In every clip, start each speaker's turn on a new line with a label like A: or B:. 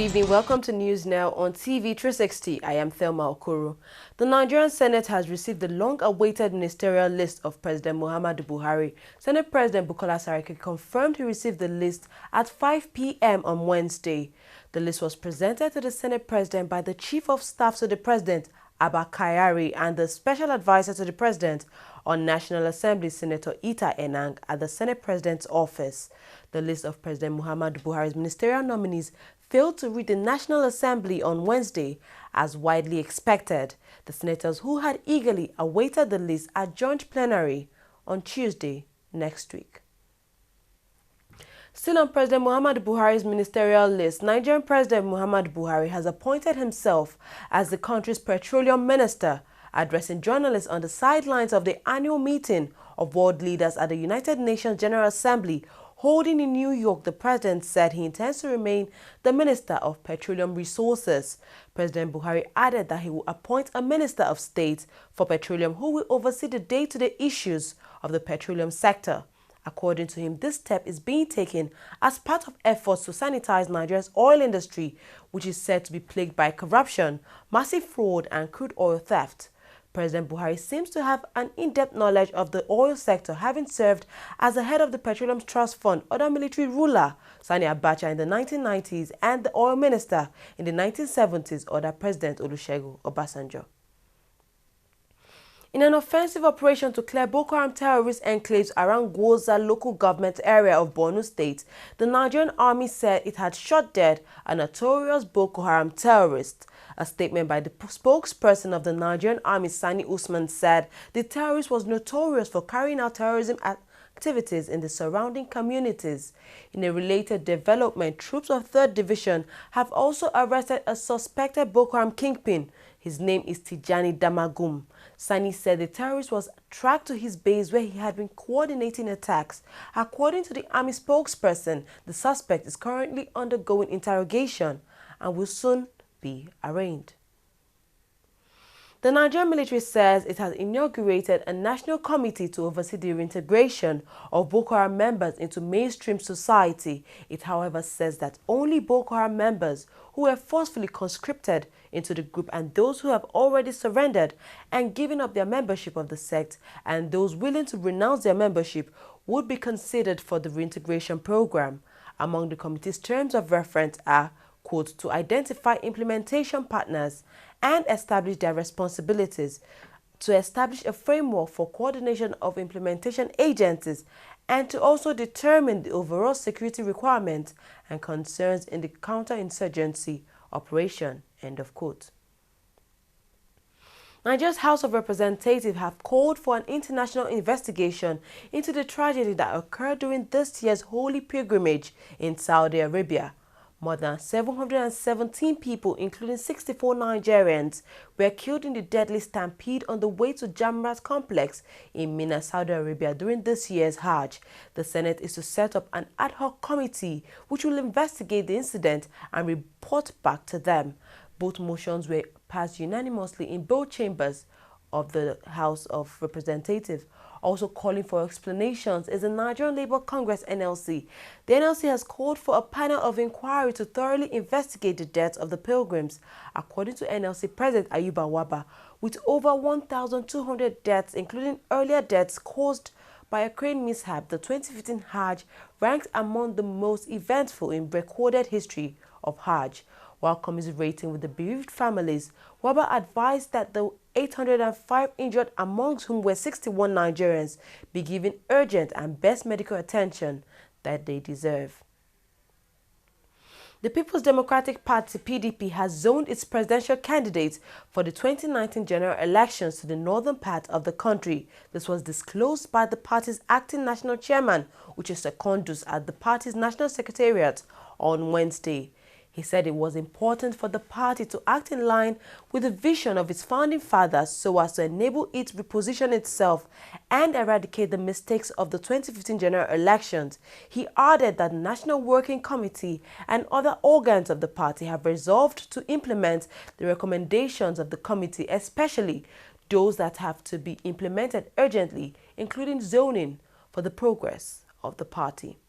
A: evening. Welcome to News Now on TV360. I am Thelma Okoro. The Nigerian Senate has received the long-awaited ministerial list of President Muhammadu Buhari. Senate President Bukola Saraki confirmed he received the list at 5 p.m. on Wednesday. The list was presented to the Senate President by the Chief of Staff to the President, Abba Kyari, and the Special Advisor to the President on National Assembly, Senator Ita Enang, at the Senate President's office. The list of President Muhammadu Buhari's ministerial nominees failed to reach the National Assembly on Wednesday, as widely expected. The senators who had eagerly awaited the list adjourned plenary on Tuesday next week. Still on President Muhammadu Buhari's ministerial list, Nigerian President Muhammadu Buhari has appointed himself as the country's Petroleum Minister. Addressing journalists on the sidelines of the annual meeting of world leaders at the United Nations General Assembly holding in New York, the president said he intends to remain the Minister of Petroleum Resources. President Buhari added that he will appoint a Minister of State for Petroleum who will oversee the day-to-day issues of the petroleum sector. According to him, this step is being taken as part of efforts to sanitize Nigeria's oil industry, which is said to be plagued by corruption, massive fraud, and crude oil theft. President Buhari seems to have an in-depth knowledge of the oil sector, having served as the head of the Petroleum Trust Fund under military ruler Sani Abacha in the 1990s and the oil minister in the 1970s under President Olusegun Obasanjo. In an offensive operation to clear Boko Haram terrorist enclaves around Gwoza local government area of Borno State, the Nigerian army said it had shot dead a notorious Boko Haram terrorist. A statement by the spokesperson of the Nigerian Army, Sani Usman, said the terrorist was notorious for carrying out terrorism activities in the surrounding communities. In a related development, troops of 3rd Division have also arrested a suspected Boko Haram kingpin. His name is Tijani Damagum. Sani said the terrorist was tracked to his base where he had been coordinating attacks. According to the Army spokesperson, the suspect is currently undergoing interrogation and will soon be arraigned. The Nigerian military says it has inaugurated a national committee to oversee the reintegration of Boko Haram members into mainstream society. It, however, says that only Boko Haram members who were forcefully conscripted into the group and those who have already surrendered and given up their membership of the sect and those willing to renounce their membership would be considered for the reintegration program. Among the committee's terms of reference are, quote, to identify implementation partners and establish their responsibilities, to establish a framework for coordination of implementation agencies, and to also determine the overall security requirements and concerns in the counterinsurgency operation, end of quote. Nigeria's House of Representatives have called for an international investigation into the tragedy that occurred during this year's holy pilgrimage in Saudi Arabia. More than 717 people, including 64 Nigerians, were killed in the deadly stampede on the way to Jamrat complex in Mina, Saudi Arabia during this year's Hajj. The Senate is to set up an ad hoc committee which will investigate the incident and report back to them. Both motions were passed unanimously in both chambers of the House of Representatives. Also calling for explanations is the Nigerian Labour Congress NLC. The NLC has called for a panel of inquiry to thoroughly investigate the deaths of the pilgrims. According to NLC President Ayuba Waba, with over 1,200 deaths, including earlier deaths caused by a crane mishap, the 2015 Hajj ranks among the most eventful in recorded history of Hajj. While commiserating with the bereaved families, Waba advised that the 805 injured, amongst whom were 61 Nigerians, be given urgent and best medical attention that they deserve. The People's Democratic Party, PDP, has zoned its presidential candidates for the 2019 general elections to the northern part of the country. This was disclosed by the party's acting national chairman, Uche Secondus, at the party's national secretariat on Wednesday. He said it was important for the party to act in line with the vision of its founding fathers so as to enable it to reposition itself and eradicate the mistakes of the 2015 general elections. He added that the National Working Committee and other organs of the party have resolved to implement the recommendations of the committee, especially those that have to be implemented urgently, including zoning for the progress of the party.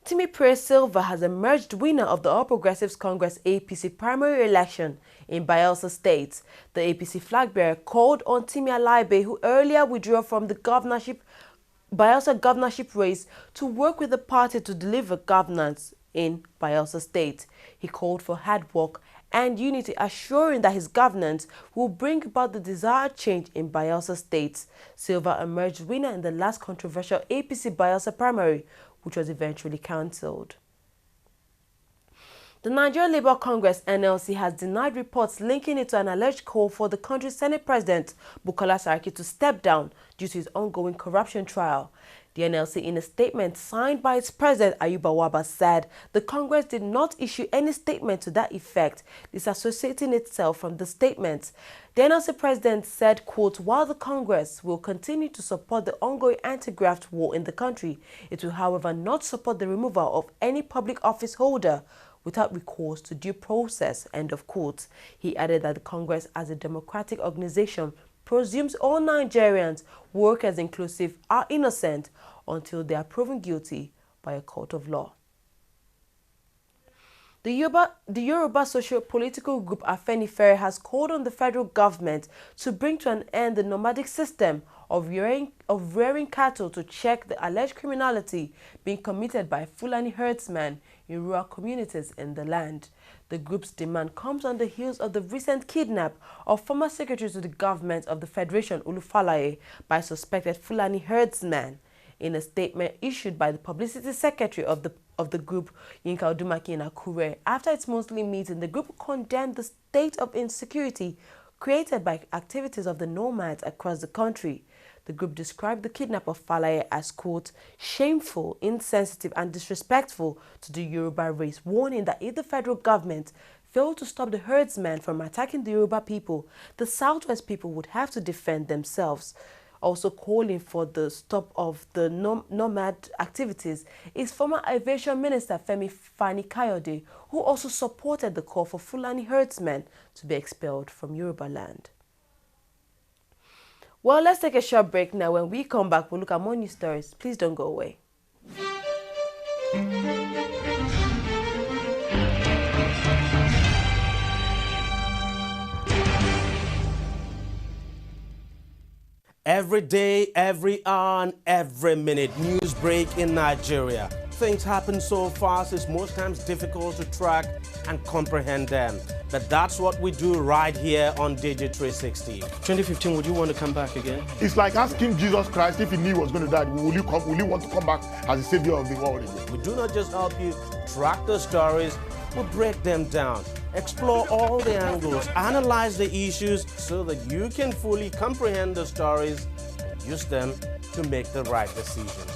A: Timmy Silva has emerged winner of the All Progressives Congress APC primary election in Bayelsa State. The APC flag bearer called on Timi Alaibe, who earlier withdrew from the Bayelsa governorship race, to work with the party to deliver governance in Bayelsa State. He called for hard work and unity, assuring that his governance will bring about the desired change in Bayelsa State. Silva emerged winner in the last controversial APC Bayelsa primary, which was eventually cancelled. The Nigeria Labour Congress (NLC) has denied reports linking it to an alleged call for the country's Senate President Bukola Saraki to step down due to his ongoing corruption trial. The NLC, in a statement signed by its president Ayuba Waba, said the Congress did not issue any statement to that effect, disassociating itself from the statement. The NLC president said, quote, "While the Congress will continue to support the ongoing anti-graft war in the country, it will, however, not support the removal of any public office holder without recourse to due process," end of quote. He added that the Congress, as a democratic organization, presumes all Nigerians, workers inclusive, are innocent until they are proven guilty by a court of law. The Yoruba socio-political group Afenifere has called on the federal government to bring to an end the nomadic system of rearing cattle to check the alleged criminality being committed by Fulani herdsmen in rural communities in the land. The group's demand comes on the heels of the recent kidnap of former secretary to the government of the Federation, Olufalaye, by suspected Fulani herdsmen. In a statement issued by the publicity secretary of the group, Yinka Odumaki, in Akure, after its monthly meeting, the group condemned the state of insecurity created by activities of the nomads across the country. The group described the kidnap of Falaye as, quote, "shameful, insensitive and disrespectful to the Yoruba race," warning that if the federal government failed to stop the herdsmen from attacking the Yoruba people, the Southwest people would have to defend themselves. Also calling for the stop of the nomad activities is former Aviation Minister Femi Fani-Kayode, who also supported the call for Fulani herdsmen to be expelled from Yoruba land. Well, let's take a short break now. When we come back, we'll look at more news stories. Please don't go away.
B: Every day, every hour, and every minute, news break in Nigeria. Things happen so fast, it's most times difficult to track and comprehend them. But that's what we do right here on TV360. 2015, would you want to come back again?
C: It's like asking Jesus Christ if he knew he was going to die, will you want to come back as the savior of the world again?
B: We do not just help you track the stories, we break them down, explore all the angles, analyze the issues so that you can fully comprehend the stories and use them to make the right decisions.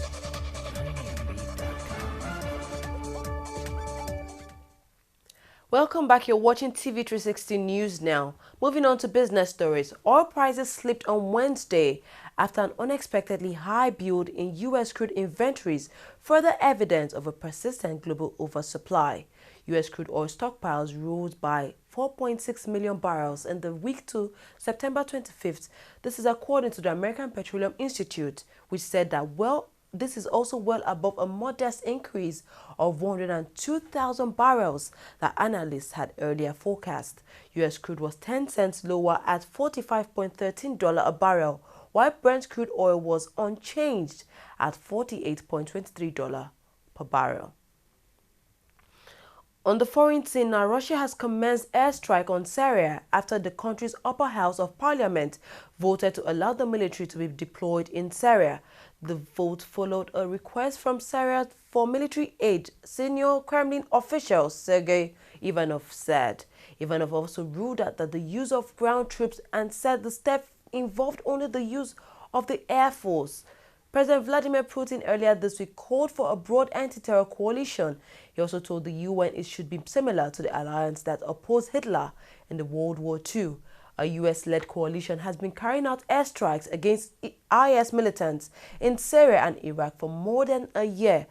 A: Welcome back. You're watching TV360 News now. Moving on to business stories. Oil prices slipped on Wednesday after an unexpectedly high build in U.S. crude inventories, further evidence of a persistent global oversupply. U.S. crude oil stockpiles rose by 4.6 million barrels in the week to September 25th. This is according to the American Petroleum Institute, which said that, this is also well above a modest increase of 102,000 barrels that analysts had earlier forecast. U.S. crude was 10 cents lower at $45.13 a barrel, while Brent crude oil was unchanged at $48.23 per barrel. On the foreign scene now, Russia has commenced airstrike on Syria after the country's upper house of parliament voted to allow the military to be deployed in Syria. The vote followed a request from Syria for military aid, senior Kremlin official Sergei Ivanov said. Ivanov also ruled out that the use of ground troops and said the step involved only the use of the Air Force. President Vladimir Putin earlier this week called for a broad anti-terror coalition. He also told the UN it should be similar to the alliance that opposed Hitler in the World War II. A US-led coalition has been carrying out airstrikes against IS militants in Syria and Iraq for more than a year.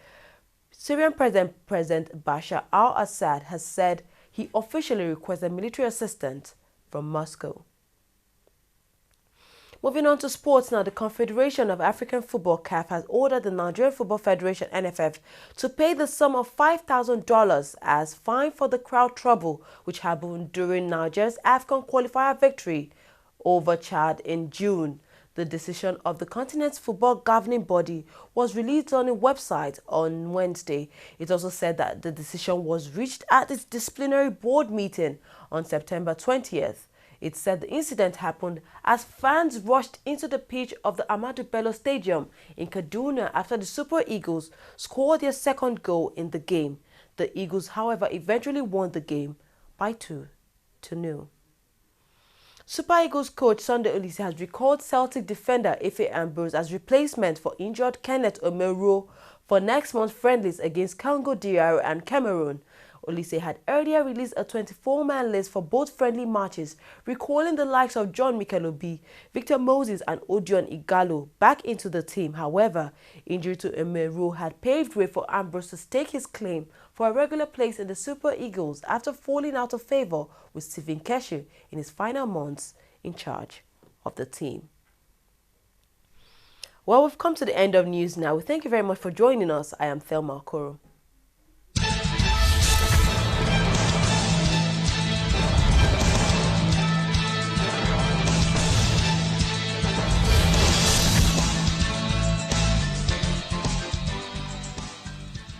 A: Syrian President Bashar al-Assad has said he officially requested military assistance from Moscow. Moving on to sports now, the Confederation of African Football (CAF) has ordered the Nigerian Football Federation (NFF) to pay the sum of $5,000 as fine for the crowd trouble which happened during Nigeria's AFCON qualifier victory over Chad in June. The decision of the continent's football governing body was released on its website on Wednesday. It also said that the decision was reached at its disciplinary board meeting on September 20th. It said the incident happened as fans rushed into the pitch of the Ahmadu Bello Stadium in Kaduna after the Super Eagles scored their second goal in the game. The Eagles, however, eventually won the game by 2-0. Super Eagles coach Sunday Olise has recalled Celtic defender Ife Ambrose as replacement for injured Kenneth Omeruo for next month's friendlies against Congo DR and Cameroon. Olise had earlier released a 24-man list for both friendly matches, recalling the likes of John Mikel Obi, Victor Moses and Odion Igalo back into the team. However, injury to Omeruo had paved way for Ambrose to stake his claim for a regular place in the Super Eagles after falling out of favour with Stephen Keshi in his final months in charge of the team. Well, we've come to the end of news now. We thank you very much for joining us. I am Thelma Okoro.